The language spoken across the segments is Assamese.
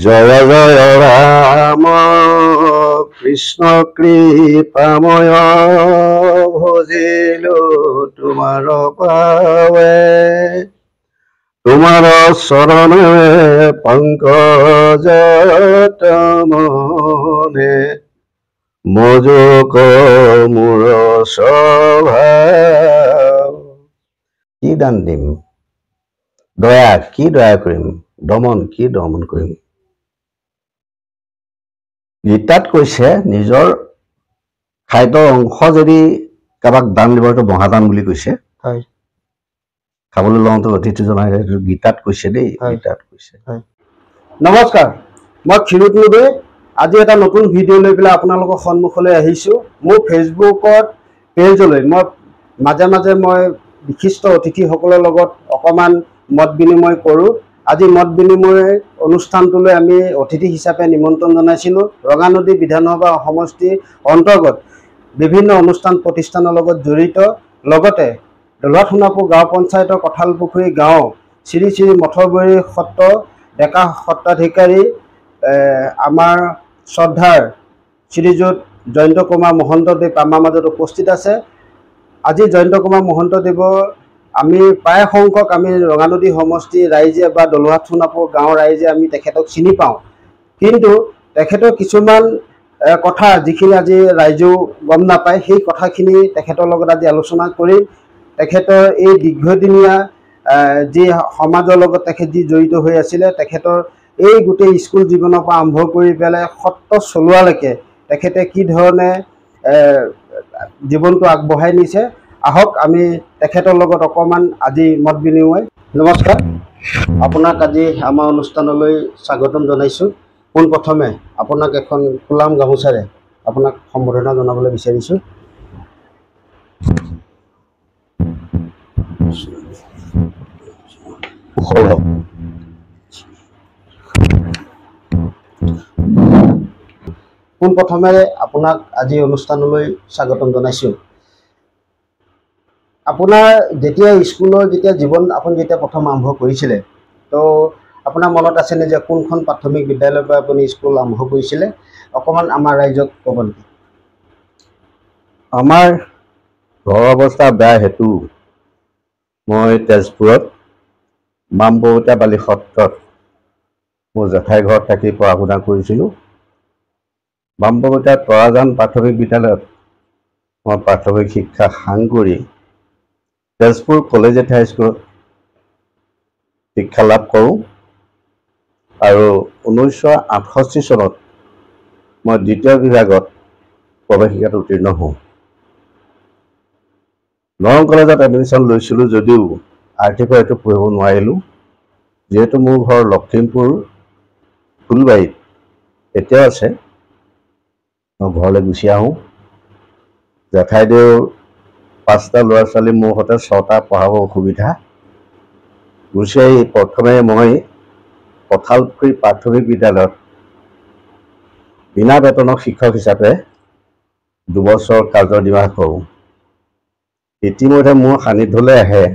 জয় জয় ৰাম কৃষ্ণ কৃপাময় ভজিলো তোমাৰ পাৱে তোমাৰ চৰণে পংকজত মনে মজুক মোৰ স্বভাৱ। কি দান দিম দয়া, কি দয়া কৰিম দমন, কি দমন কৰিম। গীতাত কৈছে নিজৰ খাদ্যৰ অংশ যদি কাৰোবাক দান দিব, এইটো মহাদান বুলি কৈছে। খাবলৈ লওঁতে অতিথিজন আহিলে, গীতাত কৈছে দেই, গীতাত কৈছে। নমস্কাৰ, মই ক্ষীৰোদ নদৈ। আজি এটা নতুন ভিডিঅ' লৈ পেলাই আপোনালোকৰ সন্মুখলৈ আহিছোঁ। মোৰ ফেচবুকত পেজলৈ মই মাজে মাজে মই বিশিষ্ট অতিথিসকলৰ লগত অকণমান মত বিনিময় কৰোঁ। আজি মত বিনিময় অনুষ্ঠানটোলৈ আমি অতিথি হিচাপে নিমন্ত্ৰণ জনাইছিলোঁ। ৰঙানদী বিধানসভা সমষ্টিৰ অন্তৰ্গত বিভিন্ন অনুষ্ঠান প্ৰতিষ্ঠানৰ লগত জড়িত, লগতে দলুৱাত সোণাপুৰ গাঁও পঞ্চায়তৰ কঁঠালপুখুৰী গাঁও শ্ৰী শ্ৰী মঠৰবৰী সত্ৰ ডেকা সত্ৰাধিকাৰী আমাৰ শ্ৰদ্ধাৰ শ্ৰীযুত জয়ন্ত কুমাৰ মহন্তদেৱ আমাৰ মাজত উপস্থিত আছে। আজি জয়ন্ত কুমাৰ মহন্তদেৱৰ আমি প্ৰায় সংখ্যক আমি ৰঙানদী সমষ্টিৰ ৰাইজে বা দলুৱাত সোণাপুৰ গাঁৱৰ ৰাইজে আমি তেখেতক চিনি পাওঁ, কিন্তু তেখেতৰ কিছুমান কথা যিখিনি আজি ৰাইজেও গম নাপায়, সেই কথাখিনি তেখেতৰ লগত আজি আলোচনা কৰি তেখেতৰ এই দীৰ্ঘদিনীয়া যি সমাজৰ লগত তেখেত যি জড়িত হৈ আছিলে, তেখেতৰ এই গোটেই স্কুল জীৱনৰ পৰা আৰম্ভ কৰি পেলাই সত্ৰ চলোৱালৈকে তেখেতে কি ধৰণে জীৱনটো আগবঢ়াই নিছে, আহক আমি তেখেতৰ লগত অকণমান আজি মত বিনিময়। নমস্কাৰ, আপোনাক আজি আমাৰ অনুষ্ঠানলৈ স্বাগতম জনাইছোঁ। পোনপ্ৰথমে আপোনাক এখন ফুলাম গামোচাৰে আপোনাক সম্বৰ্ধনা জনাবলৈ বিচাৰিছোঁ। পোনপ্ৰথমে আপোনাক আজি অনুষ্ঠানলৈ স্বাগতম জনাইছোঁ। আপোনাৰ যেতিয়া স্কুলৰ জীৱন আপুনি যেতিয়া প্ৰথম আৰম্ভ কৰিছিলে, তো আপোনাৰ মনত আছেনে যে কোনখন প্ৰাথমিক বিদ্যালয়ৰ পৰা আপুনি স্কুল আৰম্ভ কৰিছিলে? অকণমান আমাৰ ৰাইজক ক'ব নেকি? আমাৰ ঘৰৰ অৱস্থা বেয়া হেতু মই তেজপুৰত মামবৰতীয়া বালি সত্ৰত মোৰ জেঠাই ঘৰত থাকি পঢ়া শুনা কৰিছিলোঁ। মামবৰতীয়া তৰাজান প্ৰাথমিক বিদ্যালয়ত মই প্ৰাথমিক শিক্ষা সাং কৰি তেজপুৰ কলেজিয়েট হাইস্কুলত শিক্ষা লাভ কৰোঁ আৰু 1968 চনত মই দ্বিতীয় বিভাগত প্ৰৱেশিকাত উত্তীৰ্ণ হওঁ। নৰং কলেজত এডমিশ্যন লৈছিলোঁ যদিও আৰ্থিকভাৱে এইটো পঢ়িব নোৱাৰিলোঁ। যিহেতু মোৰ ঘৰ লখিমপুৰ ফুলবাৰীত এতিয়াও আছে, মই ঘৰলৈ গুচি আহোঁ। জেঠাইদেউৰ 5টা ল'ৰা ছোৱালী, মোৰ সৈতে 6টা পঢ়াব অসুবিধা। গুচি আহি প্ৰথমে মই কঁঠালপুখুৰী প্ৰাথমিক বিদ্যালয়ত বিনা বেতনৰ শিক্ষক হিচাপে 2 বছৰ কাৰ্য নিৰ্বাহ কৰোঁ। ইতিমধ্যে মোৰ সান্নিধ্যলৈ আহে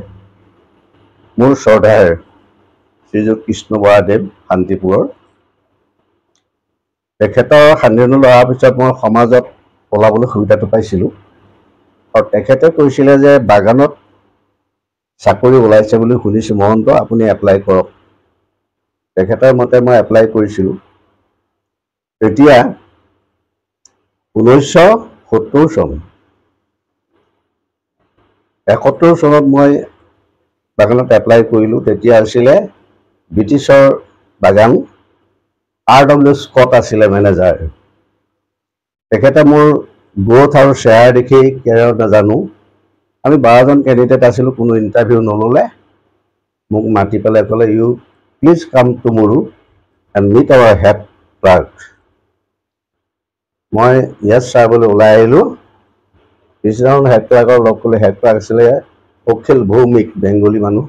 মোৰ শ্ৰদ্ধাৰ শ্ৰীযুত কৃষ্ণ বৰাদেৱ শান্তিপুৰৰ। তেখেতৰ সান্নিধ্যলৈ অহাৰ পিছত মই সমাজত পলাবলৈ সুবিধাটো পাইছিলোঁ আৰু তেখেতে কৈছিলে যে বাগানত চাকৰি ওলাইছে বুলি শুনিছোঁ মহন্ত, আপুনি এপ্লাই কৰক। তেখেতৰ মতে মই এপ্লাই কৰিছিলোঁ। তেতিয়া 1970 চন 71 চনত মই বাগানত এপ্লাই কৰিলোঁ। তেতিয়া আছিলে ব্ৰিটিছৰ বাগান, R.W. স্কট আছিলে মেনেজাৰ। তেখেতে মোৰ গ্ৰোথ আৰু শ্বেয়াৰ দেখি কেৰিয়াৰ নাজানো, আমি 12জন কেণ্ডিডেট আছিলোঁ, কোনো ইণ্টাৰভিউ নল'লে। মোক মাতি পেলাই ক'লে, you please come tomorrow and meet our head clerk. মই য়েছ ছাৰ বুলি ওলাই আহিলোঁ। পিছদিনাখন হেড ক্লাৰ্কক লগ কৰিলে। হেড ক্লাৰ্ক আছিলে অখিল ভৌমিক, বেংগলী মানুহ।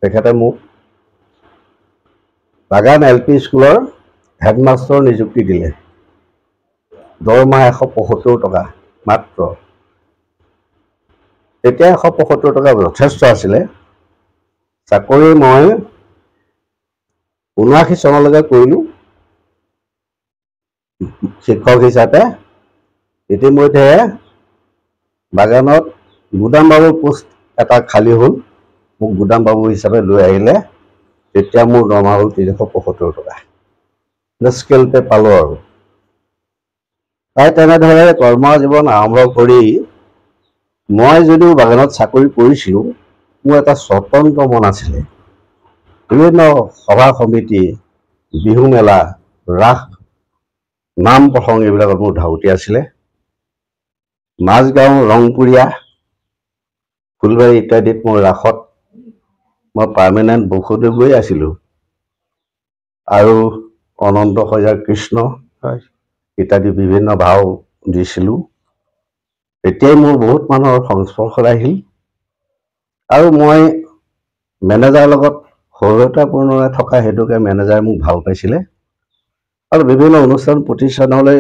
তেখেতে মোক বাগান LP স্কুলৰ হেডমাষ্টৰ নিযুক্তি দিলে। দৰমহা 175 টকা মাত্ৰ। তেতিয়া 175 টকা যথেষ্ট আছিলে। চাকৰি মই 79 চনলৈকে কৰিলোঁ শিক্ষক হিচাপে। ইতিমধ্যে বাগানত গুদাম বাবু পোষ্ট এটা খালী হ'ল, মোক গুদাম বাবু হিচাপে লৈ আহিলে। তেতিয়া মোৰ দৰমহা হ'ল 375 টকা, স্কেল পে পালোঁ আৰু। তাই তেনেদৰে কৰ্ম জীৱন আৰম্ভ কৰি মই যদিও বাগানত চাকৰি কৰিছিলোঁ, মোৰ এটা স্বতন্ত্ৰ মন আছিলে। বিভিন্ন সভা সমিতি, বিহু মেলা, ৰাস, নাম প্ৰসংগ এইবিলাকত মোৰ ধাউতি আছিলে। মাজগাঁও, ৰংপুৰীয়া, ফুলবাৰী ইত্যাদিত মই ৰাসত মই পাৰ্মানেণ্ট বসুদেৱ গৈ আছিলোঁ। আৰু অনন্ত শইকীয়াৰ কৃষ্ণ ইত্যাদি বিভিন্ন ভাও দিছিলোঁ। তেতিয়াই মোৰ বহুত মানুহৰ সংস্পৰ্শলৈ আহিল আৰু মই মেনেজাৰৰ লগত সৌহৃদতাপূৰ্ণৰে থকা হেতুকে মেনেজাৰে মোক ভাল পাইছিলে আৰু বিভিন্ন অনুষ্ঠান প্ৰতিষ্ঠানলৈ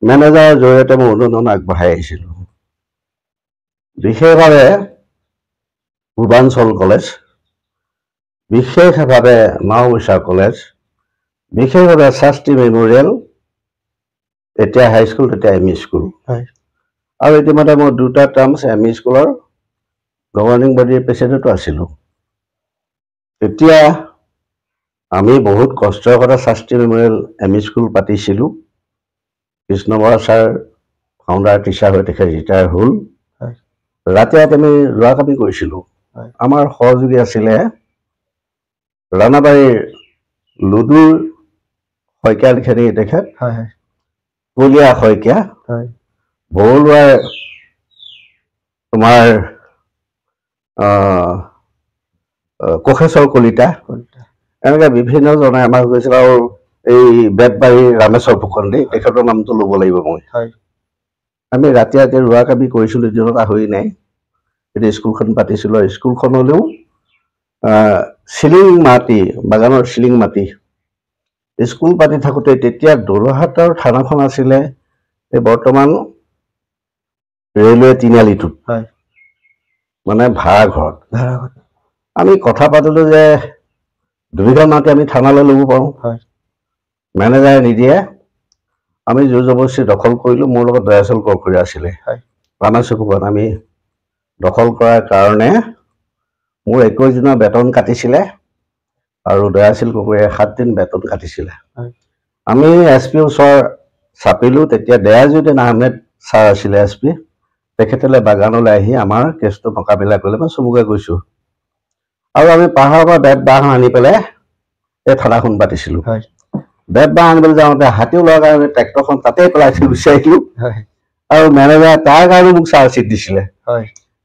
মেনেজাৰৰ জৰিয়তে মই অনুদান আগবঢ়াই আহিছিলোঁ। বিশেষভাৱে পূৰ্বাঞ্চল কলেজ, বিশেষভাৱে মাওবৈচা কলেজ, বিশেষভাৱে শাস্ত্ৰী মেমৰিয়েল, এতিয়া হাইস্কুল তেতিয়া এম ই স্কুল, আৰু ইতিমধ্যে মই 2টা টাৰ্মছ এম ই স্কুলৰ গভৰ্ণিং বডিৰ প্ৰেচিডেণ্টো আছিলোঁ। তেতিয়া আমি বহুত কষ্টৰ কথা Shastri memorial M E school পাতিছিলোঁ। Krishna Bora sir founder teacher হৈ তেখেত ৰিটায়াৰ হ'ল। ৰাতি ৰাতি আমি ৰোৱা কামি কৰিছিলোঁ। আমাৰ সহযোগী আছিলে ৰাণাবাৰীৰ লুডুৰ শইকীয়া লিখে নেকি তেখেত, কলীয়া শইকীয়া, বৰলোৱাৰ তোমাৰ কোষেশ্বৰ কলিতা, এনেকৈ বিভিন্নজনে আমাক কৈছিল। আৰু এই বেতবাৰী ৰামেশ্বৰ ফুকন দেই, তেখেতৰ নামটো ল'ব লাগিব মই। আমি ৰাতি ৰাতি ৰোৱা কামি কৰিছিলোঁ, দিনত আহৰি নাই। এতিয়া স্কুলখন পাতিছিলোঁ আৰু স্কুলখনলৈও চিলিং মাটি, বাগানৰ চিলিং মাটি স্কুল পাতি থাকোঁতে তেতিয়া দলহাটৰ থানাখন আছিলে এই বৰ্তমান ৰেলৱে তিনিআলিটোত, মানে ভাড়াঘৰত। আমি কথা পাতিলোঁ যে 2 বিঘা মাটি আমি থানালৈ ল'ব পাৰোঁ। মেনেজাৰে নিদিয়ে। আমি জোৰ জবৰদস্তি দখল কৰিলোঁ। মোৰ লগত দয়াচল কৰকৰীয়া আছিলে, ৰামেশ্বৰ ফুকন। আমি দখল কৰাৰ কাৰণে মোৰ 21 দিনৰ বেতন কাটিছিলে আৰু দয়াশীল কৰকৰীয়াই 7 দিন বেতন কাটিছিলে। আমি এছ পি ওচৰ চাপিলোঁ। তেতিয়া দয়াজুদ্দিন আহমেদ ছাৰ আছিলে এছ পি, তেখেতলৈ বাগানলৈ আহি আমাৰ কেছটো মোকাবিলা কৰিলে। মই চমুকৈ গৈছোঁ। আৰু আমি পাহাৰৰ পৰা বেত বাঁহ আনি পেলাই এই থানাখন পাতিছিলোঁ। বেত বাঁহ আনিবলৈ যাওঁতে হাতী ওলোৱাৰ কাৰণে ট্ৰেক্টৰখন তাতেই পেলাই থৈ গুচি আহিলোঁ। আৰু মেনেজাৰে তাৰ কাৰণে মোক চাৰ্জশ্বিট দিছিলে।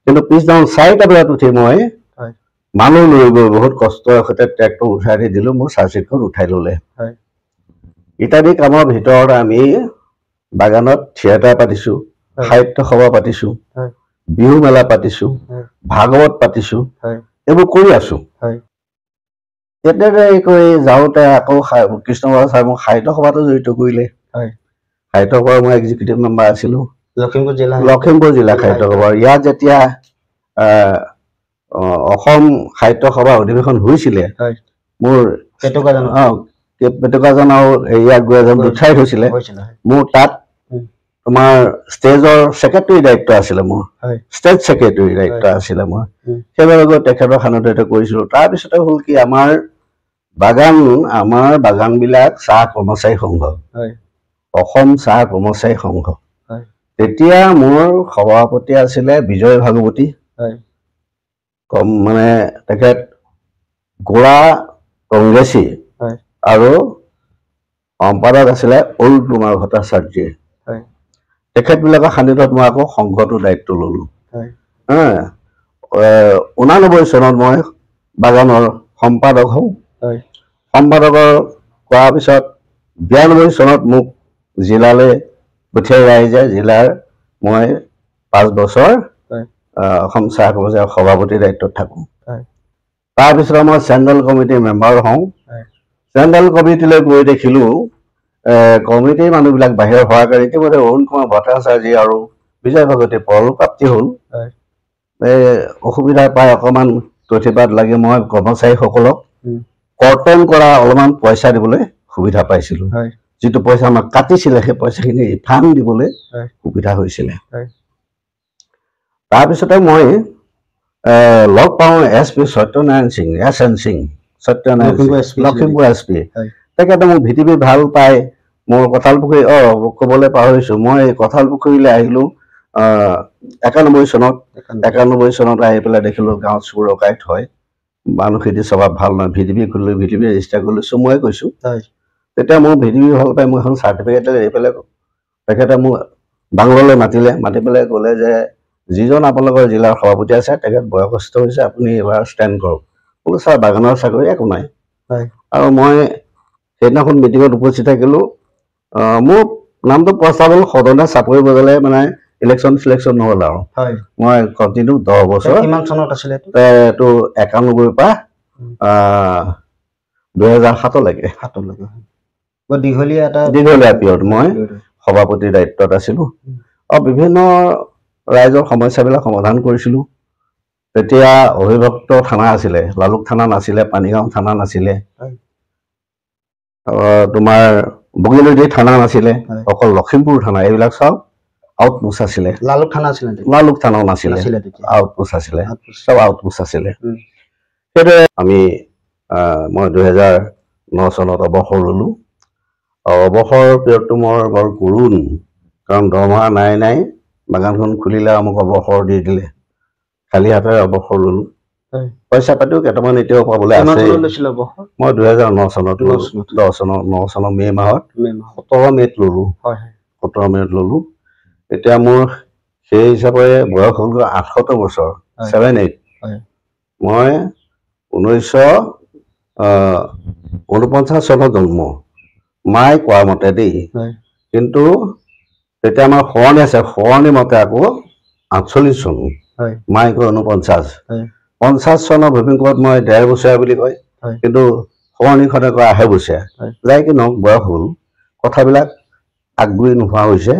কিন্তু পিছদিনা 4টা বজাত উঠি মই মানুহ লৈ গৈ বহুত কষ্টৰ সৈতে ট্ৰেক্টৰ উঠাই দি দিলোঁ। মোৰ চাৰ্জশ্বিটখন উঠাই ল'লে। ইত্যাদি কামৰ ভিতৰত আমি বাগানত থিয়েটাৰ পাতিছোঁ, সাহিত্য সভা পাতিছোঁ, বিহু মেলা পাতিছোঁ, ভাগৱত পাতিছোঁ, এইবোৰ কৰি আছোঁ। তেনেদৰে কৰি যাওঁতে আকৌ কৃষ্ণ বৰা ছাৰ মোক সাহিত্য সভাতো জড়িত কৰিলে। সাহিত্য সভাৰ মই এক্সিকিউটিভ মেম্বাৰ আছিলোঁ, লখিমপুৰ জিলা সাহিত্য সভাৰ। ইয়াত যেতিয়া অসম সাহিত্য সভাৰ অধিৱেশন হৈছিলে, মোৰ পেটুকাজন আৰু ইয়াত গৈ এজন উঠাই থৈছিলে। মোৰ তাত তোমাৰ ষ্টেজৰ ছেক্ৰেটাৰী দায়িত্ব আছিলে, মোৰ ষ্টেজ ছেক্ৰেটাৰী দায়িত্ব আছিলে। মই সেইবাবে গৈ তেখেতৰ সান্নিধ্যতে কৰিছিলোঁ। তাৰপিছতে হ'ল কি, আমাৰ বাগানবিলাক চাহ কৰ্মচাৰী সংঘ, অসম চাহ কৰ্মচাৰী সংঘ। তেতিয়া মোৰ সভাপতি আছিলে বিজয় ভাগৱতী, মানে তেখেত গোড়া কংগ্ৰেছী, আৰু সম্পাদক আছিলে অৰুণ কুমাৰ ভট্টাচাৰ্য। তেখেতবিলাকৰ সান্নিধ্যত মই আকৌ সংঘটোৰ দায়িত্ব ল'লোঁ। 89 চনত মই বাগানৰ সম্পাদক হওঁ। সম্পাদকৰ কৰাৰ পিছত 92 চনত মোক জিলালৈ পঠিয়াই ৰাইজে। জিলাৰ মই 5 বছৰ অসম চাহ কৰ্মচাৰীৰ সভাপতিৰ দায়িত্বত থাকোঁ। তাৰপিছত মই চেণ্ট্ৰেল কমিটিৰ মেম্বাৰ হওঁ। চেণ্ট্ৰেল কমিটিলৈ গৈ দেখিলোঁ কমিটিৰ মানুহবিলাক বাহিৰ হোৱাৰ কাৰণে ইতিমধ্যে অৰুণ কুমাৰ ভট্টাচাৰ্য আৰু বিজয় ভাগৱতী পৰলোকপ্ৰাপ্তি হ'ল। অসুবিধা পাই অকণমান প্ৰতিবাদ লাগে মই কৰ্মচাৰীসকলক কৰ্তন কৰা অলপমান পইচা দিবলৈ সুবিধা পাইছিলোঁ। যিটো পইচা আমাক কাটিছিলে সেই পইচাখিনি ৰিফাণ্ড দিবলৈ সুবিধা হৈছিলে। তাৰপিছতে মই লগ পাওঁ SP Satyanarayan Singh, SN Singh, Satyanarayan Lakhimpur SP। তেখেতে মোক VTV ভাল পায়। মোৰ কঁঠালপুখুৰী ক'বলৈ পাহৰিছোঁ, মই কঁঠালপুখুৰীলৈ আহিলোঁ 91 চনত। 91 চনত আহি পেলাই দেখিলোঁ গাঁৱত চোৰ ডকাইত হয়, মানুহখিনি স্বভাৱ ভাল নহয়। VTV খুলিলোঁ, VTV ৰেজিষ্টাৰ কৰিলোঁ, চমুৱাই কৈছোঁ। তেতিয়া মোৰ VTV ভাল পাই মই এখন চাৰ্টিফিকেট এৰি পেলাই তেখেতে মোক বাংললৈ মাতিলে, মাতি পেলাই ক'লে যে যিজন আপোনালোকৰ জিলাৰ সভাপতি আছে তেখেত বয়সস্থ হৈছে, আপুনি এবাৰ ষ্টেণ্ড কৰক। বোলো ছাৰ বাগানৰ চাকৰি একো নাই। আৰু মই সেইদিনাখন মিটিঙত উপস্থিত থাকিলোঁ। মোৰ নামটো প্ৰস্তাৱ হ'ল সদনে চাপৰি বজালে, মানে ইলেকশ্যন চিলেকশ্যন নহ'ল আৰু মই কণ্টিনিউ 10 বছৰ। কিমান চনত আছিলে এইটো? 91 পৰা 2007লৈকে। দীঘলীয়া পিৰিয়ড মই সভাপতিৰ দায়িত্বত আছিলোঁ আৰু বিভিন্ন ৰাইজৰ সমস্যাবিলাক সমাধান কৰিছিলোঁ। তেতিয়া অবিভক্ত থানা আছিলে, লালুক থানা নাছিলে, পানীগাঁও থানা নাছিলে, তোমাৰ বগীনদী থানা নাছিলে, অকল লখিমপুৰ থানা। এইবিলাক চব আউটপোষ্ট আছিলে। লালুক থানা আছিলে? লালুক থানাও নাছিলে, আউটপোষ্ট আছিলে, চব আউটপোষ্ট আছিলে। সেইদৰে মই 2009 চনত অৱসৰ ল'লোঁ। অৱসৰ পিৰিয়ডটো মোৰ বৰ কৰুণ, কাৰণ দৰমহা নাই। বাগানখন খুলিলে আমাক অৱসৰ দি দিলে, খালী হাতেৰে অৱসৰ ল'লোঁ। পইচা পাতিও কেইটামান এতিয়াও পাবলৈ আছে। মই 2009 চনত 9 চনৰ মে' মাহত 17 মে'ত ল'লোঁ। 17 মে'ত ল'লোঁ। এতিয়া মোৰ সেই হিচাপে বয়স হ'ল 78 বছৰ, 78। মই 1949 চনত জন্ম, মায়ে কোৱা মতে দেই। কিন্তু তেতিয়া আমাৰ সৰণি আছে, সৰণি মতে আকৌ 48 চন, মায়ে কয় 49। 50 চনৰ ভূমিকম্পত মই 1.5 বছৰীয়া বুলি কয়, কিন্তু সৰণিখনে কয় 1.5 বছৰীয়া। যাই কি নহওক, বয়স হ'ল, কথাবিলাক আগবাঢ়ি নোহোৱা হৈছে।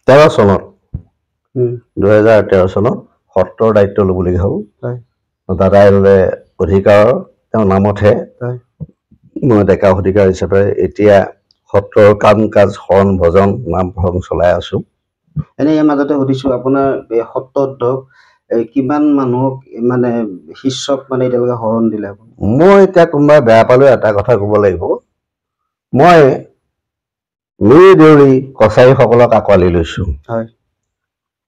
13 চনত 2013 চনত সত্ৰৰ দায়িত্ব ল'বলগীয়া হ'ল। দাদাই ল'লে অধিকাৰ, তেওঁৰ নামতহে। মই ডেকা অধিকাৰ হিচাপে এতিয়া সত্ৰৰ কাম কাজ, শৰণ ভজন, নাম প্ৰসংগ চলাই আছোঁ। এনেই ইয়াৰ মাজতে সুধিছোঁ, আপোনাৰ সত্ৰত ধৰক কিমান মানুহক মানে শিষ্যক মানে এতিয়ালৈকে শৰণ দিলে? মই এতিয়া কোনোবাই বেয়া পালেও এটা কথা ক'ব লাগিব, মই মিৰি দেউৰী কছাৰীসকলক আঁকোৱালি লৈছোঁ।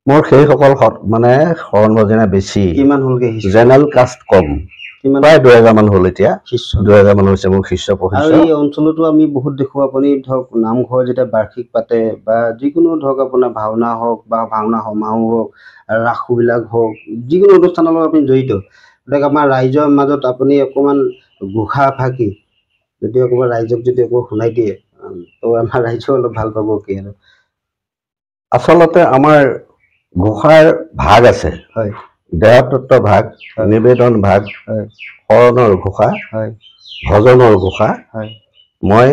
মোৰ সেইসকল মানে শৰণ ভজনা বেছি। কিমান হ'লগে? জেনেৰেল কাষ্ট কম, প্ৰায় 2000 মান হ'ল। এতিয়া 2000 মান হৈছে মোৰ শিষ্য প্ৰশিষ্য। আৰু এই অঞ্চলতো আমি বহুত দেখোঁ, আপুনি ধৰক নামঘৰ যেতিয়া বাৰ্ষিক পাতে বা যিকোনো ধৰক আপোনাৰ ভাওনা হওক বা ভাওনা সমাৰোহ হওক, ৰাসবিলাক হওক, যিকোনো অনুষ্ঠানৰ লগত আপুনি জড়িত। গতিকে আমাৰ ৰাইজৰ মাজত আপুনি অকণমান ঘোষা ভাগি যদি অকণমান ৰাইজক যদি অকণমান শুনাই দিয়ে, তো আমাৰ ৰাইজেও অলপ ভাল পাব। কি আৰু আচলতে আমাৰ ঘোষাৰ ভাগ আছে, দেহতত্ব ভাগ, নিবেদন ভাগ, শৰণৰ ঘোষা, ভজনৰ ঘোষা। মই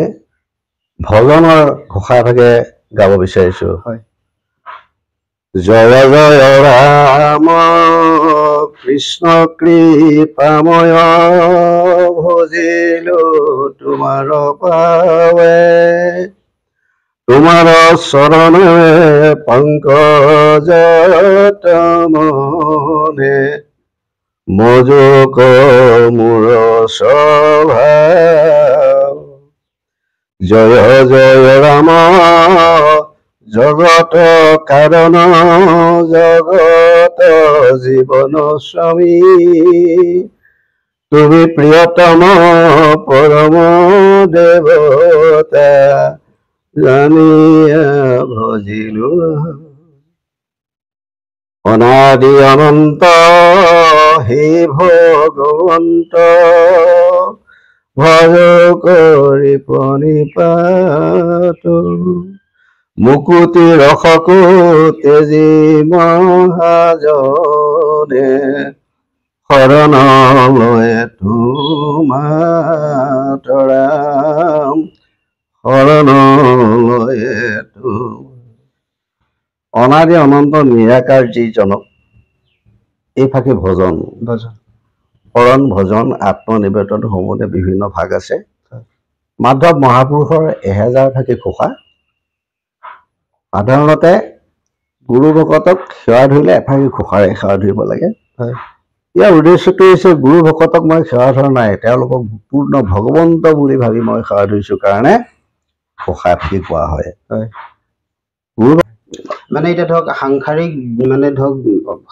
ভজনৰ ঘোষা ভাগে গাব বিচাৰিছোঁ। জয় জয় ৰাম কৃষ্ণ কৃপাময়, ভজিলো তোমাৰ পাৱে, তোমাৰ চৰণে পংকজত মনে, মজুক মোৰ স্বভাৱ। জয় জয় ৰাম জগত কাৰণ, জগত জীৱন স্বামী, তুমি প্ৰিয়তম পৰম দেৱতা, জানিয়া ভজিলো। অনাদি অনন্ত হে ভগৱন্ত, ভজ কৰি প্ৰণিপাত, মুকুতি ৰসকো তেজী মহাজনে, শৰণ লয় তোমাৰ ৰাম, শৰণ লয় অনাদি অনন্ত নিৰাকাৰ যিজনক, এই ফাঁকি ভজন। শৰণ ভজন আত্মনিবেদন সমূহে বিভিন্ন ভাগ আছে মাধৱ মহাপুৰুষৰ 1000 থাকি ঘোষা সাধাৰণতে গুৰু ভকতক সেৱা ধৰিলে এফাকি ঘোষাৰে সেৱা ধৰিব লাগে ইয়াৰ উদ্দেশ্যটো হৈছে গুৰু ভকতক মই সেৱা ধৰা নাই তেওঁলোকক পূৰ্ণ ভগৱন্ত বুলি ভাবি মই সেৱা ধৰিছো কাৰণে ঘোষা এফাকি কোৱা হয় মানে এটা ধৰক সাংসাৰিক মানে ধৰক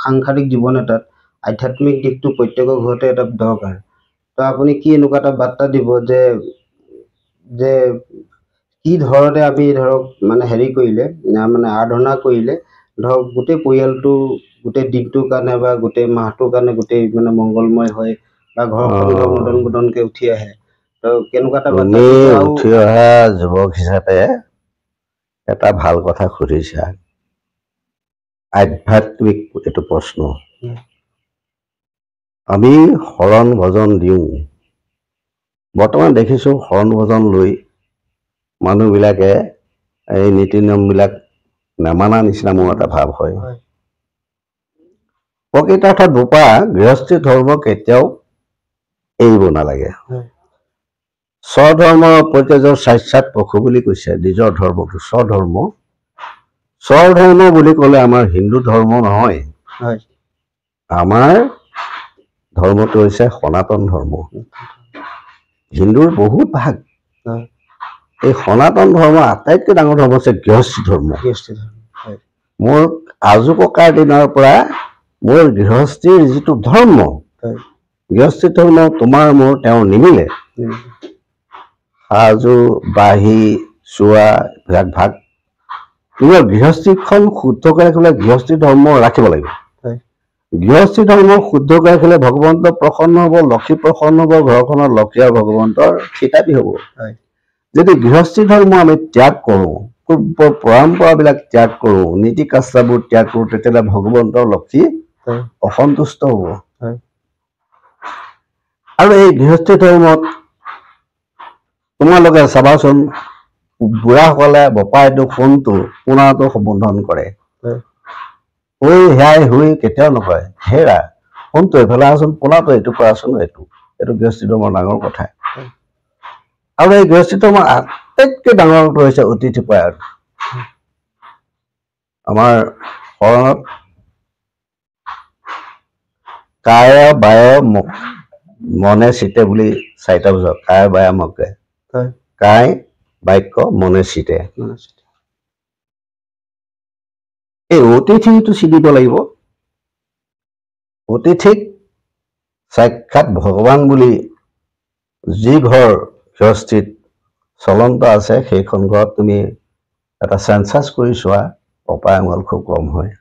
সাংসাৰিক জীৱন এটাত আধ্যাত্মিক দিশটো প্ৰত্যেকৰ ঘৰতে এটা দৰকাৰ তো আপুনি কি এনেকুৱা এটা বাৰ্তা দিব যে যে কি ধৰণে আমি ধৰক মানে হেৰি কৰিলে মানে আৰাধনা কৰিলে ধৰক গোটেই পৰিয়ালটো গোটেই দিনটোৰ কাৰণে বা গোটেই মাহটোৰ কাৰণে গোটেই মানে মংগলময় হয় বা ঘৰখন নদন বদনকে উঠি আহে তো কেনেকুৱা এটা বাৰ্তা উঠি অহা যুৱক হিচাপে এটা ভাল কথা সুধিছা আধ্যাত্মিক এইটো প্ৰশ্ন আমি শৰণ ভজন দিওঁ বৰ্তমান দেখিছো শৰণ ভজন লৈ মানুহবিলাকে এই নীতি নিয়মবিলাক নামানা নিচিনা মোৰ এটা ভাৱ হয় প্ৰকৃতাৰ্থত বোপা গৃহস্থী ধৰ্ম কেতিয়াও এৰিব নালাগে স্বধৰ্মৰ প্ৰত্যেকৰ সাক্ষাৎ পশু বুলি কৈছে নিজৰ ধৰ্মটো স্বধৰ্ম বুলি ক'লে আমাৰ হিন্দু ধৰ্ম নহয় আমাৰ ধৰ্মটো হৈছে সনাতন ধৰ্ম হিন্দুৰ বহুত ভাগ এই সনাতন ধৰ্ম আটাইতকৈ ডাঙৰ ধৰ্ম হৈছে গৃহস্থী ধৰ্ম মোৰ আজু ককাৰ দিনৰ পৰা মোৰ গৃহস্থীৰ যিটো ধৰ্ম গৃহস্থী ধৰ্ম তোমাৰ মোৰ তেওঁৰ নিমিলে সাজু বাহি চোৱা ভাগ তোমাৰ গৃহস্থীখন শুদ্ধ কৰি ৰাখিলে গৃহস্থী ধৰ্ম ৰাখিব লাগিব গৃহস্থী ধৰ্ম শুদ্ধ কৰি ৰাখিলে ভগৱন্ত প্ৰসন্ন হ'ব লক্ষী প্ৰসন্ন হ'ব ঘৰখনৰ লক্ষী আৰু ভগৱন্তৰ খিতাপি হ'ব যদি গৃহস্থী ধৰ্ম আমি ত্যাগ কৰোঁ পূৰ্ব পৰম্পৰাবিলাক ত্যাগ কৰোঁ নীতি কাষ্টাবোৰ ত্যাগ কৰোঁ তেতিয়াহ'লে ভগৱন্তৰ লক্ষী অসন্তুষ্ট হ'ব আৰু এই গৃহস্থী ধৰ্মত তোমালোকে চাবাচোন বুঢ়াসকলে বপাইটো ফোনটো পোনাটো সম্বোধন কৰে ঐ হেয়াই হুই কেতিয়াও নকয় হেৰা ফোনটো এইফালে আচোন পোনাটো এইটো কৰাচোন এইটো গৃহস্থী ধৰ্মৰ ডাঙৰ কথা আৰু এই গৃহস্থী ধৰ্মৰ আটাইতকৈ ডাঙৰটো হৈছে অতিথি পৰায়ণ আমাৰ শৰণত কায় বায় মনে চিতে বুলি 4টা বুজাওক কায় বায় মকে কায় বাক্য মনে চিতে এই অতিথিটো চিনিব লাগিব অতিথিক সাক্ষাৎ ভগৱান বুলি যি ঘৰ গৃহস্থিত চলন্ত আছে সেইখন ঘৰত তুমি এটা চেঞ্চাছ কৰি চোৱা অপায়মঙ্গল খুব কম হয়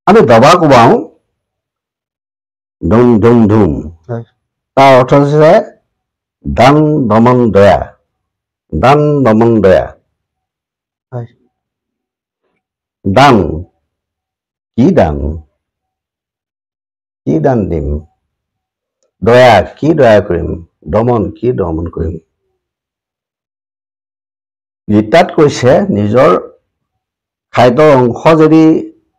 আমি দবা কোবাওঁ ধুম ধুম ধুম তাৰ অৰ্থ হৈছে দান দমন দয়া দান কি দান দিম দয়া কি দয়া কৰিম দমন কি দমন কৰিম গীতাত কৈছে নিজৰ খাদ্যৰ অংশ যদি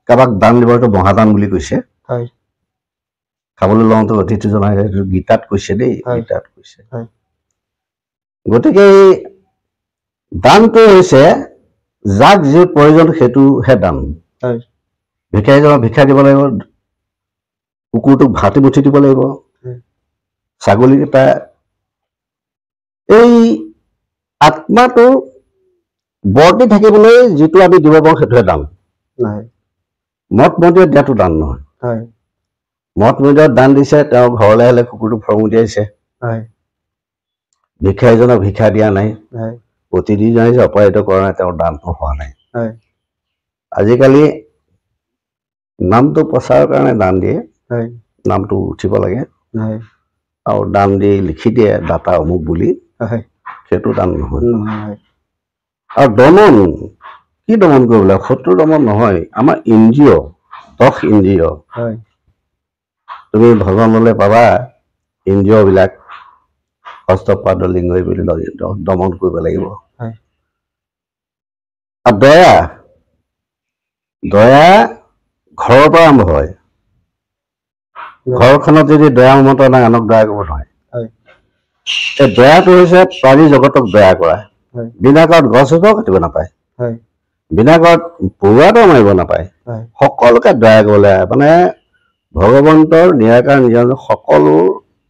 কাৰোবাক দান দিব এইটো মহাদান বুলি কৈছে খাবলৈ লওঁতে অতিথি জনাই গীতাত কৈছে দেই গীতাত কৈছে গতিকে দানটো হৈছে যাক যি প্ৰয়োজন সেইটোহে দান ভিক্ষাৰীজনক ভিক্ষা দিব লাগিব কুকুৰটোক ভাত মুঠি দিব লাগিব ছাগলীকেইটা এই আত্মাটো বৰ্তি থাকিবলৈ যিটো আমি দিব পাৰোঁ সেইটোহে দান মঠ মন্দিৰত দিয়াটো দান নহয় মঠ মন্দিৰত দান দিছে তেওঁ ঘৰলৈ আহিলে কুকুৰটো ফৰমুটিয়াইছে ভিক্ষাৰীজনক ভিক্ষা দিয়া নাই প্ৰতিদিনে যে অপৰাহিত কৰা নাই তেওঁৰ দানটো হোৱা নাই আজিকালি নামটো প্ৰচাৰৰ কাৰণে দান দিয়ে নামটো উঠিব লাগে আৰু দান দি লিখি দিয়ে দাতা অমুক বুলি সেইটো দান নহয় আৰু দমন কি দমন কৰিব লাগে শত্ৰু দমন নহয় আমাৰ ইন্দ্ৰিয় 10 ইন্দ্ৰিয় তুমি ভজনলৈ পাবা ইন্দ্ৰিয়বিলাক হস্তপাদ লিংগ বুলি দমন কৰিব লাগিব আৰু দয়া ঘৰৰ পৰা আৰম্ভ হয় ঘৰখনত যদি দয়া মমতা নাই আনক দয়া কৰিব নোৱাৰে এই দয়াটো হৈছে প্ৰাণী জগতক দয়া কৰা বিনা কাৰণত গছ এজোপাও কাটিব নাপায় বিনা কাৰণত পৰুৱাটো মাৰিব নাপায় সকলোকে দয়া কৰিবলৈ মানে ভগৱন্তৰ নিৰাকাৰ নিৰঞ্জন সকলো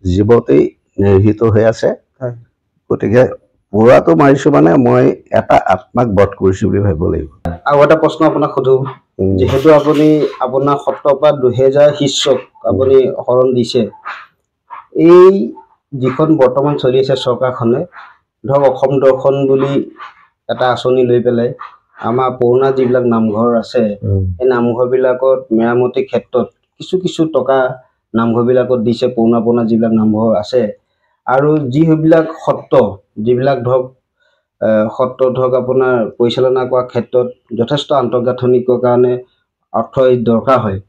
জীৱতেই নিৰ্হিত হৈ আছে গতিকে পৰুৱাটো মাৰিছো মানে মই এটা আত্মাক বধ কৰিছো বুলি ভাবিব লাগিব আৰু এটা প্ৰশ্ন আপোনাক সোধো যেহেতু আপুনি আপোনাৰ সত্ৰৰ পৰা 2000 শিষ্যক আপুনি শৰণ দিছে এই যিখন বৰ্তমান চলি আছে চৰকাৰখনে ধৰক অসম দৰ্শন বুলি এটা আঁচনি লৈ পেলাই আমাৰ পুৰণা যিবিলাক নামঘৰ আছে এই নামঘৰবিলাকত মেৰামতিৰ ক্ষেত্ৰত কিছু টকা নামঘৰবিলাকত দিছে পুৰণা যিবিলাক নামঘৰ আছে আৰু যিবিলাক সত্ৰ যিবিলাক ধৰক সত্ৰ ধৰক আপোনাৰ পৰিচালনা কৰাৰ ক্ষেত্ৰত যথেষ্ট আন্তঃগাঁথনিকৰ কাৰণে অৰ্থ দৰকাৰ হয়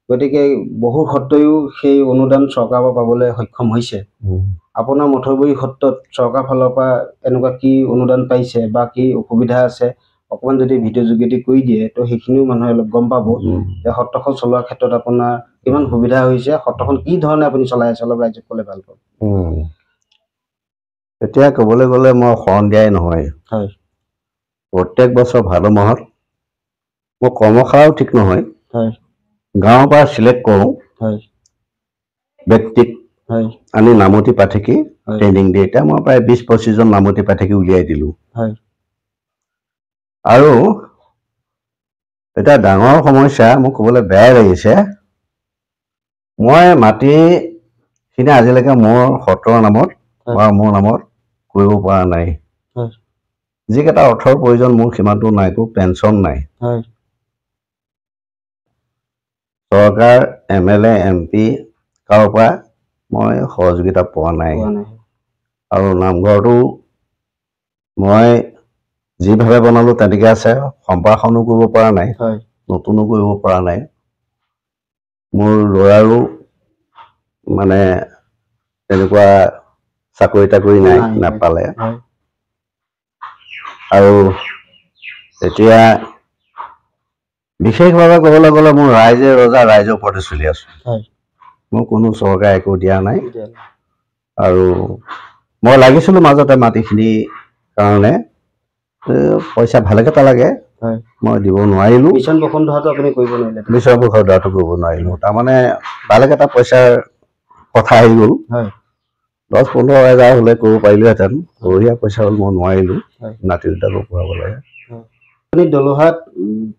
গতিকে বহু সত্ৰয়ো সেই অনুদান চৰকাৰৰ পৰা পাবলৈ সক্ষম হৈছে আপোনাৰ মঠৰবৰী সত্ৰত চৰকাৰ ফালৰ পৰা এনেকুৱা কি অনুদান পাইছে বা কি অসুবিধা আছে অকমান যদি ভিডিঅ' যোগেদি কৰি দিয়ে তো সেইখিনিও মানুহে অলপ গম পাব যে সত্ৰখন চলোৱাৰ ক্ষেত্ৰত আপোনাৰ কিমান সুবিধা হৈছে সত্ৰখন কি ধৰণে আপুনি চলাই আছে অলপ ৰাইজক ক'লে ভাল পাব এতিয়া ক'বলৈ গ'লে মই শৰণ দিয়াই নহয় প্ৰত্যেক বছৰ ভাদ মাহত মই কৰ্মশালাও ঠিক নহয় গাঁৱৰ পৰা চিলেক্ট কৰোঁ ব্যক্তিক আনি নামতি পাঠকি ট্ৰেইনিং দিয়ে এতিয়া মই প্ৰায় 20-25 জন নামতি পাঠকি উলিয়াই দিলোঁ আৰু এটা ডাঙৰ সমস্যা মোক ক'বলৈ বেয়া লাগিছে মই মাটিখিনি আজিলৈকে মোৰ সত্ৰৰ নামত বা মোৰ নামত কৰিব পৰা নাই যিকেইটা অৰ্থৰ প্ৰয়োজন মোৰ সিমানটো নাই কোনো পেঞ্চন নাই চৰকাৰ MLA MP কাৰো পৰা মই সহযোগিতা পোৱা নাই আৰু নামঘৰটো মই যিভাৱে বনালো তেনেকৈ আছে সম্প্ৰসাৰণো কৰিব পৰা নাই নতুনো কৰিব পৰা নাই মোৰ ল'ৰাৰো মানে তেনেকুৱা চাকৰি তাকৰি নাই নাপালে আৰু এতিয়া বিশেষভাৱে ক'বলৈ গ'লে মোৰ ৰাইজে ৰজা ৰাইজৰ ওপৰতে চলি আছো মোৰ কোনো চৰকাৰে একো দিয়া নাই আৰু মই লাগিছিলোঁ মাজতে মাটিখিনি কাৰণে পইচা ভালেকেইটা লাগে মই দিব নোৱাৰিলোঁ মিছন বসুন্ধৰাটো আপুনি কৰিব নোৱাৰিলে মিছন বসুন্ধৰাটো কৰিব নোৱাৰিলোঁ তাৰমানে ভালেকেইটা পইচাৰ কথা আহি গ'ল 10-15 হাজাৰ হ'লে কৰিব পাৰিলোহেঁতেন সৰহীয়া পইচা হ'ল মই নোৱাৰিলোঁ নাতি দুটাকো পঢ়াব লাগে আপুনি দলোহাত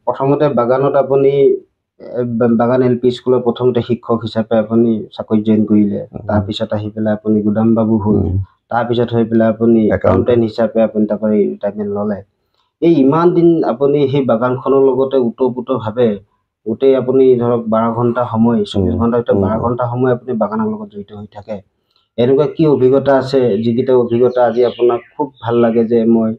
প্ৰথমতে বাগানত আপুনি বাগান LP স্কুলৰ প্ৰথমতে শিক্ষক হিচাপে আপুনি চাকৰি জইন কৰিলে তাৰপিছত আহি পেলাই আপুনি গুদাম বাবু হ'ল তাৰপিছত হৈ পেলাই আপুনি একাউণ্টেণ্ট হিচাপে আপুনি তাৰপৰা ৰিটায়াৰমেণ্ট ল'লে এই ইমান দিন আপুনি সেই বাগানখনৰ লগতে ওতঃপ্ৰোতভাৱে গোটেই আপুনি ধৰক 12 ঘণ্টা সময় 24 ঘণ্টাৰ ভিতৰত 12 ঘণ্টা সময় আপুনি বাগানৰ লগত জড়িত হৈ থাকে এনেকুৱা কি অভিজ্ঞতা আছে যিকেইটা অভিজ্ঞতা আজি আপোনাক খুব ভাল লাগে যে মই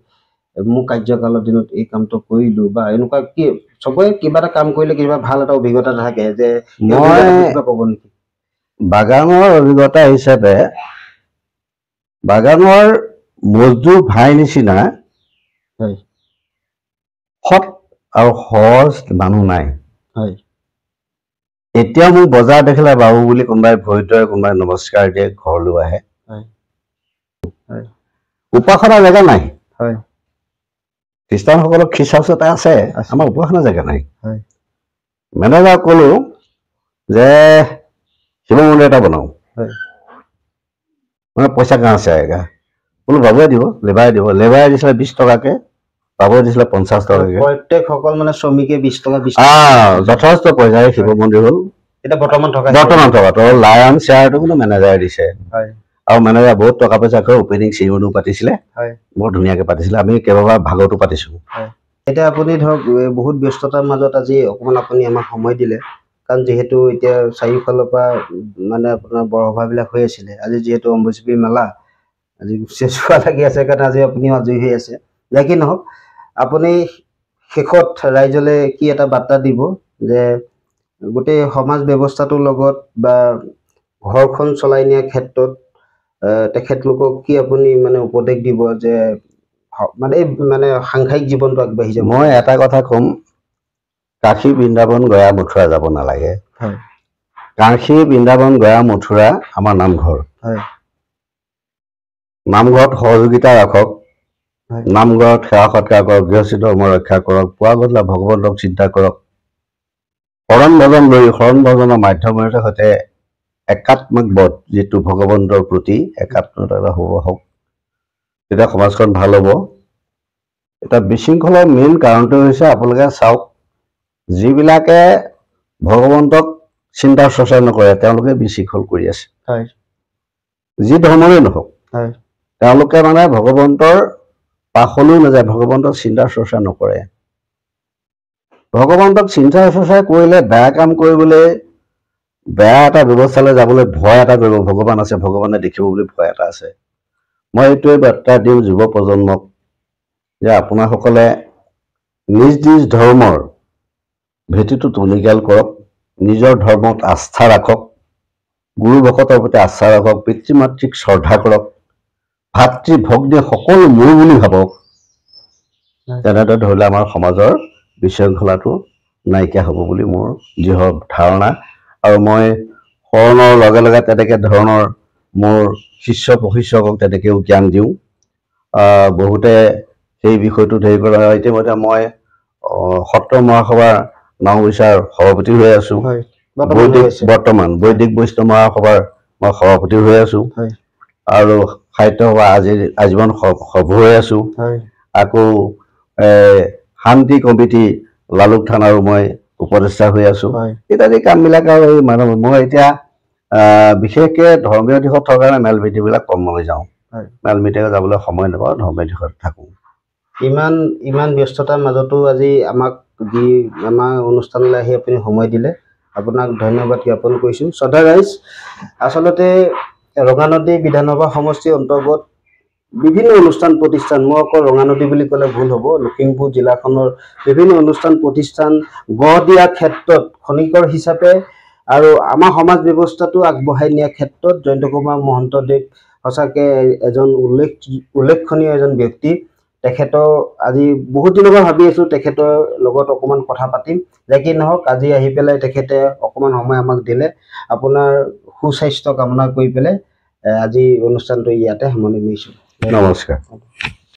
মোৰ কাৰ্যকালৰ দিনত এই কামটো কৰিলোঁ বা এনেকুৱা কি চবৰে কিবা এটা কাম কৰিলে কিবা ভাল এটা অভিজ্ঞতা থাকে যে মই ক'ব নেকি বাগানৰ অভিজ্ঞতা হিচাপে বাগানৰ মজদুৰ ভাই নিচিনা সৎ আৰু সহজ মানুহ নাই এতিয়া মোক বজাৰ দেখিলে বাবু বুলি কোনোবাই ভৰি ধৰে কোনোবাই নমস্কাৰ দিয়ে ঘৰলৈ আহে উপাসনা জেগা নাই খ্ৰীষ্টানসকলৰ খ্ৰীষ্ট হাউচ এটা আছে আমাৰ উপাসনা জেগা নাই মেনেজাৰক ক'লো যে শিৱ মন্দিৰ এটা বনাওঁ মানে পইচা কাঁ আছে এগা বোলো বাবুৱে দিব লেবাৰে দিছিলে 20 টকাকৈ বাবুৱে দিছিলে 50 টকাকৈ প্ৰত্যেকসকল মানে শ্ৰমিকে 20 টকা যথেষ্ট পইচা শিৱ মন্দিৰ হ'ল এতিয়া বৰ্তমান থকা লায়ন শ্বেয়াৰটো কিন্তু মেনেজাৰে দিছে আৰু মেনেজাৰ বহুত টকা পইচা কৰি অপেনিং চেৰিমনিও পাতিছিলে বৰ ধুনীয়াকৈ পাতিছিলে আমি কেইবাবাৰ ভাগতো পাতিছোঁ এতিয়া আপুনি ধৰক বহুত ব্যস্ততাৰ মাজত আজি অকণমান আপুনি আমাক সময় দিলে কাৰণ যিহেতু এতিয়া চাৰিওফালৰ পৰা মানে আপোনাৰ বৰসভাবিলাক হৈ আছিলে আজি যিহেতু অম্বুবাচী মেলা আজি চেচুৱা লাগি আছে কাৰণে আজি আপুনিও আজৰি হৈ আছে যাকে নহওক আপুনি শেষত ৰাইজলৈ কি এটা বাৰ্তা দিব যে গোটেই সমাজ ব্যৱস্থাটোৰ লগত বা ঘৰখন চলাই নিয়াৰ ক্ষেত্ৰত তেখেতলোকক কি আপুনি মানে উপদেশ দিব যে মানে সাংসাৰিক জীৱনটো আগবাঢ়ি যাব মই এটা কথা ক'ম কাশী বৃন্দাবন গয়া মথুৰা যাব নালাগে কাঁখী বৃন্দাবন গয়া মথুৰা আমাৰ নামঘৰ হয় নামঘৰত সহযোগিতা ৰাখক হয় নামঘৰত সেৱা সৎকাৰ কৰক গৃহস্থী ধৰ্ম ৰক্ষা কৰক পুৱা গধূলা ভগৱন্তক চিন্তা কৰক শৰণ ভজন লৈ শৰণ ভজনৰ মাধ্যমেৰে সৈতে একাত্মিক বোধ যিটো ভগৱন্তৰ প্ৰতি একাত্মতা হ'ব হওক তেতিয়া সমাজখন ভাল হ'ব এটা বিশৃংখলৰ মেইন কাৰণটো হৈছে আপোনালোকে চাওক যিবিলাকে ভগৱন্তক চিন্তা চৰ্চা নকৰে তেওঁলোকে বিশৃংখল কৰি আছে হয় যি ধৰ্মৰে নহওক হয় তেওঁলোকে মানে ভগৱন্তৰ পাছলৈ নাযায় ভগৱন্তৰ চিন্তা চৰ্চা নকৰে ভগৱন্তক চিন্তা চৰ্চা কৰিলে বেয়া কাম কৰিবলৈ বেয়া এটা ব্যৱস্থালৈ যাবলৈ ভয় এটা কৰিব ভগৱান আছে ভগৱানে দেখিব বুলি ভয় এটা আছে মই এইটোৱে বাৰ্তা দিম যুৱ প্ৰজন্মক যে আপোনাসকলে নিজ নিজ ধৰ্মৰ ভেটিটো টনকিয়াল কৰক নিজৰ ধৰ্মত আস্থা ৰাখক গুৰু ভকতৰ প্ৰতি আস্থা ৰাখক পিতৃ মাতৃক শ্ৰদ্ধা কৰক ভাতৃ ভগ্নী সকলো মোৰ বুলি ভাবক তেনেদৰে ধৰিলে আমাৰ সমাজৰ বিশৃংখলাটো নাইকিয়া হ'ব বুলি মোৰ দৃঢ় ধাৰণা আৰু মই শৰণৰ লগে লগে তেনেকৈ ধৰণৰ মোৰ শিষ্য প্ৰশিক্ষকক তেনেকৈও জ্ঞান দিওঁ বহুতে সেই বিষয়টোত হেৰি কৰা ইতিমধ্যে মই সত্ৰ মহাসভাৰ নাওবৈচাৰ সভাপতি হৈ আছোঁ বৰ্তমান বৈদিক বৈষ্ণৱ মহাসভাৰ মই সভাপতি হৈ আছোঁ আৰু সাহিত্য সভা আজীৱন সভ্য হৈ আছোঁ আকৌ শান্তি কমিটি লালুক থানাৰো মই উপদেষ্টা হৈ আছোঁ ইত্যাদি কামবিলাক আৰু এই মানুহ মই এতিয়া বিশেষকৈ ধৰ্মীয় দিশত থকাৰ কাৰণে মেল মিটিংবিলাক কমলৈ যাওঁ মেল মিটিঙত যাবলৈ সময় নাপাওঁ ধৰ্মীয় দিশত থাকোঁ ইমান ব্যস্ততাৰ মাজতো আজি আমাক যি আমাৰ অনুষ্ঠানলৈ আহি আপুনি সময় দিলে আপোনাক ধন্যবাদ জ্ঞাপন কৰিছোঁ শ্ৰদ্ধা ৰাইজ আচলতে ৰঙানদী বিধানসভা সমষ্টিৰ অন্তৰ্গত বিভিন্ন অনুষ্ঠান প্ৰতিষ্ঠান মই অকল ৰঙানদী বুলি ক'লে ভুল হ'ব লখিমপুৰ জিলাখনৰ বিভিন্ন অনুষ্ঠান প্ৰতিষ্ঠান গঢ় দিয়াৰ ক্ষেত্ৰত খনিকৰ হিচাপে আৰু আমাৰ সমাজ ব্যৱস্থাটো আগবঢ়াই নিয়াৰ ক্ষেত্ৰত জয়ন্ত কুমাৰ মহন্তদেৱ সঁচাকৈ এজন উল্লেখনীয় এজন ব্যক্তি তেখেতৰ আজি বহুত দিনৰ পৰা ভাবি আছোঁ তেখেতৰ লগত অকণমান কথা পাতিম যে কি নহওক আজি আহি পেলাই তেখেতে অকণমান সময় আমাক দিলে আপোনাৰ সুস্বাস্থ্য কামনা কৰি পেলাই আজি অনুষ্ঠানটো ইয়াতে সামৰণি মাৰিছোঁ নমস্কাৰ